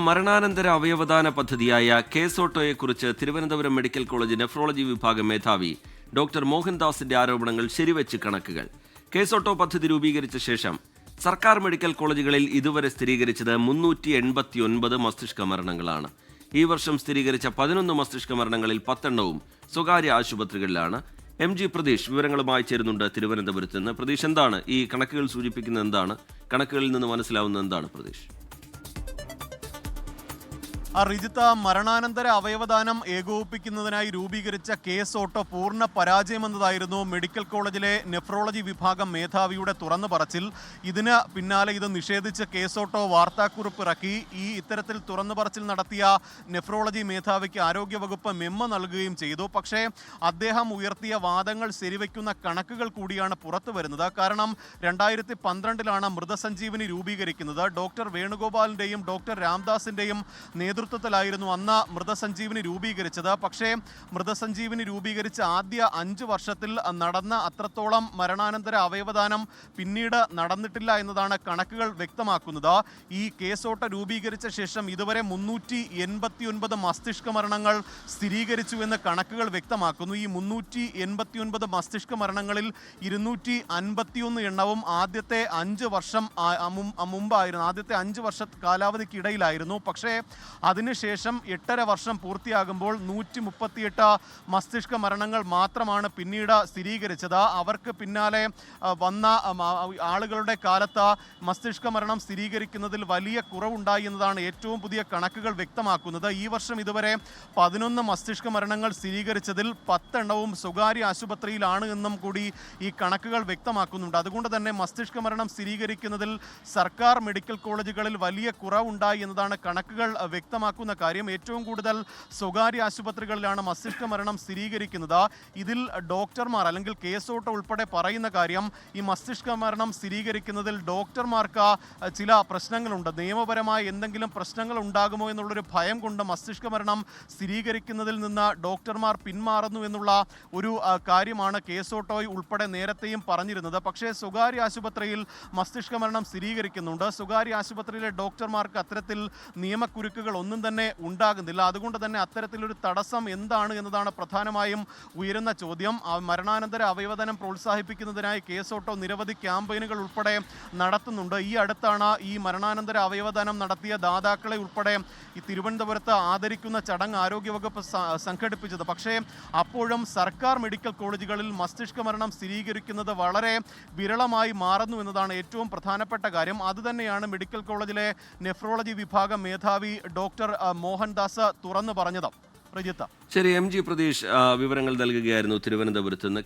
മരണാനന്തര അവയവദാന പദ്ധതിയായ കേസ് ഓട്ടോയെക്കുറിച്ച് തിരുവനന്തപുരം മെഡിക്കൽ കോളേജ് നെഫ്രോളജി വിഭാഗം മേധാവി ഡോക്ടർ മോഹൻദാസിന്റെ ആരോപണങ്ങൾ ശരിവെച്ച് കണക്കുകൾ. കേസ് ഓട്ടോ പദ്ധതി രൂപീകരിച്ച ശേഷം സർക്കാർ മെഡിക്കൽ കോളേജുകളിൽ ഇതുവരെ സ്ഥിരീകരിച്ചത് 389 മസ്തിഷ്ക മരണങ്ങളാണ്. ഈ വർഷം സ്ഥിരീകരിച്ച 11 മസ്തിഷ്ക മരണങ്ങളിൽ 10 എണ്ണവും സ്വകാര്യ ആശുപത്രികളിലാണ്. MG പ്രതീഷ് വിവരങ്ങളുമായി ചേരുന്നുണ്ട് തിരുവനന്തപുരത്ത് നിന്ന്. പ്രതീഷ്, എന്താണ് ഈ കണക്കുകൾ സൂചിപ്പിക്കുന്നത്? എന്താണ് കണക്കുകളിൽ നിന്ന് മനസ്സിലാവുന്നത്? എന്താണ് പ്രതീഷ്? റിജിത്ത, മരണാനന്തര അവയവദാനം ഏകോപിപ്പിക്കുന്നതിനായി രൂപീകരിച്ച കേസ് ഓട്ടോ പൂർണ്ണ പരാജയമെന്നതായിരുന്നു മെഡിക്കൽ കോളേജിലെ നെഫ്രോളജി വിഭാഗം മേധാവിയുടെ തുറന്നു പറച്ചിൽ. ഇതിന് പിന്നാലെ ഇത് നിഷേധിച്ച് കേസ് ഓട്ടോ വാർത്താക്കുറിപ്പ് ഇറക്കി. ഇത്തരത്തിൽ തുറന്നു പറച്ചിൽ നടത്തിയ നെഫ്രോളജി മേധാവിക്ക് ആരോഗ്യവകുപ്പ് മെമ്മോ നൽകുകയും ചെയ്തു. പക്ഷേ അദ്ദേഹം ഉയർത്തിയ വാദങ്ങൾ ശരിവയ്ക്കുന്ന കണക്കുകൾ കൂടിയാണ് പുറത്തു വരുന്നത്. കാരണം 2012 മൃതസഞ്ജീവനി രൂപീകരിക്കുന്നത്. ഡോക്ടർ വേണുഗോപാലിൻ്റെയും ഡോക്ടർ രാംദാസിൻ്റെയും നേതൃത്വത്തിലായിരുന്നു അന്ന് മൃതസഞ്ജീവനി രൂപീകരിച്ചത്. പക്ഷേ മൃതസഞ്ജീവനി രൂപീകരിച്ച ആദ്യ 5 വർഷത്തിൽ നടന്ന അത്രത്തോളം മരണാനന്തര അവയവദാനം പിന്നീട് നടന്നിട്ടില്ല എന്നതാണ് കണക്കുകൾ വ്യക്തമാക്കുന്നത്. ഈ കേസോട്ട രൂപീകരിച്ച ശേഷം ഇതുവരെ 389 മസ്തിഷ്ക മരണങ്ങൾ സ്ഥിരീകരിച്ചുവെന്ന് കണക്കുകൾ വ്യക്തമാക്കുന്നു. ഈ 389 മസ്തിഷ്ക മരണങ്ങളിൽ 251 എണ്ണവും ആദ്യത്തെ 5 വർഷം മുമ്പായിരുന്നു. ആദ്യത്തെ 5 വർഷ കാലാവധിക്കിടയിലായിരുന്നു. പക്ഷേ അതിനുശേഷം 8.5 വർഷം പൂർത്തിയാകുമ്പോൾ 138 മസ്തിഷ്ക മരണങ്ങൾ മാത്രമാണ് പിന്നീട് സ്ഥിരീകരിച്ചത്. അവർക്ക് പിന്നാലെ വന്ന ആളുകളുടെ കാലത്ത് മസ്തിഷ്ക മരണം സ്ഥിരീകരിക്കുന്നതിൽ വലിയ കുറവുണ്ടായി എന്നതാണ് ഏറ്റവും പുതിയ കണക്കുകൾ വ്യക്തമാക്കുന്നത്. ഈ വർഷം ഇതുവരെ 11 മസ്തിഷ്ക മരണങ്ങൾ സ്ഥിരീകരിച്ചതിൽ 10 എണ്ണവും സ്വകാര്യ ആശുപത്രിയിലാണ് എന്നും കൂടി ഈ കണക്കുകൾ വ്യക്തമാക്കുന്നുണ്ട്. അതുകൊണ്ട് തന്നെ മസ്തിഷ്ക മരണം സ്ഥിരീകരിക്കുന്നതിൽ സർക്കാർ മെഡിക്കൽ കോളേജുകളിൽ വലിയ കുറവുണ്ടായി എന്നതാണ് കണക്കുകൾ വ്യക്തമാക്കുന്ന കാര്യം. ഏറ്റവും കൂടുതൽ സ്വകാര്യ ആശുപത്രികളിലാണ് മസ്തിഷ്ക മരണം സ്ഥിരീകരിക്കുന്നത്. ഇതിൽ ഡോക്ടർമാർ അല്ലെങ്കിൽ കേസ് ഓട്ടോ ഉൾപ്പെടെ പറയുന്ന കാര്യം, ഈ മസ്തിഷ്ക മരണം സ്ഥിരീകരിക്കുന്നതിൽ ഡോക്ടർമാർക്ക് ചില പ്രശ്നങ്ങളുണ്ട്. നിയമപരമായ എന്തെങ്കിലും പ്രശ്നങ്ങൾ ഉണ്ടാകുമോ എന്നുള്ളൊരു ഭയം കൊണ്ട് മസ്തിഷ്ക മരണം സ്ഥിരീകരിക്കുന്നതിൽ നിന്ന് ഡോക്ടർമാർ പിന്മാറുന്നു എന്നുള്ള ഒരു കാര്യമാണ് കേസ് ഓട്ടോയ് ഉൾപ്പെടെ നേരത്തെയും പറഞ്ഞിരുന്നത്. പക്ഷേ സ്വകാര്യ ആശുപത്രിയിൽ മസ്തിഷ്ക മരണം സ്ഥിരീകരിക്കുന്നുണ്ട്. സ്വകാര്യ ആശുപത്രിയിലെ ഡോക്ടർമാർക്ക് അത്തരത്തിൽ നിയമക്കുരുക്കുകൾ ഒന്നും തന്നെ ഉണ്ടാകുന്നില്ല. അതുകൊണ്ട് തന്നെ അത്തരത്തിലൊരു തടസ്സം എന്താണ് എന്നതാണ് പ്രധാനമായും ഉയരുന്ന ചോദ്യം. മരണാനന്തര അവയവദാനം പ്രോത്സാഹിപ്പിക്കുന്നതിനായി കേസ് ഓട്ടോ നിരവധി ക്യാമ്പയിനുകൾ ഉൾപ്പെടെ നടത്തുന്നുണ്ട്. ഈ അടുത്താണ് ഈ മരണാനന്തര അവയവദാനം നടത്തിയ ദാതാക്കളെ ഉൾപ്പെടെ ഈ തിരുവനന്തപുരത്ത് ആദരിക്കുന്ന ചടങ്ങ് ആരോഗ്യവകുപ്പ് സംഘടിപ്പിച്ചത്. പക്ഷേ അപ്പോഴും സർക്കാർ മെഡിക്കൽ കോളേജുകളിൽ മസ്തിഷ്ക മരണം സ്ഥിരീകരിക്കുന്നത് വളരെ വിരളമായി മാറുന്നു എന്നതാണ് ഏറ്റവും പ്രധാനപ്പെട്ട കാര്യം. അതുതന്നെയാണ് മെഡിക്കൽ കോളേജിലെ നെഫ്രോളജി വിഭാഗം മേധാവി ഡോക്ടർ മോഹൻദാസ് തുറന്നു പറഞ്ഞത്. പ്രജിത്ത, ശരി. MG പ്രതീഷ് വിവരങ്ങൾ നൽകുകയായിരുന്നു തിരുവനന്തപുരത്ത് നിന്ന്.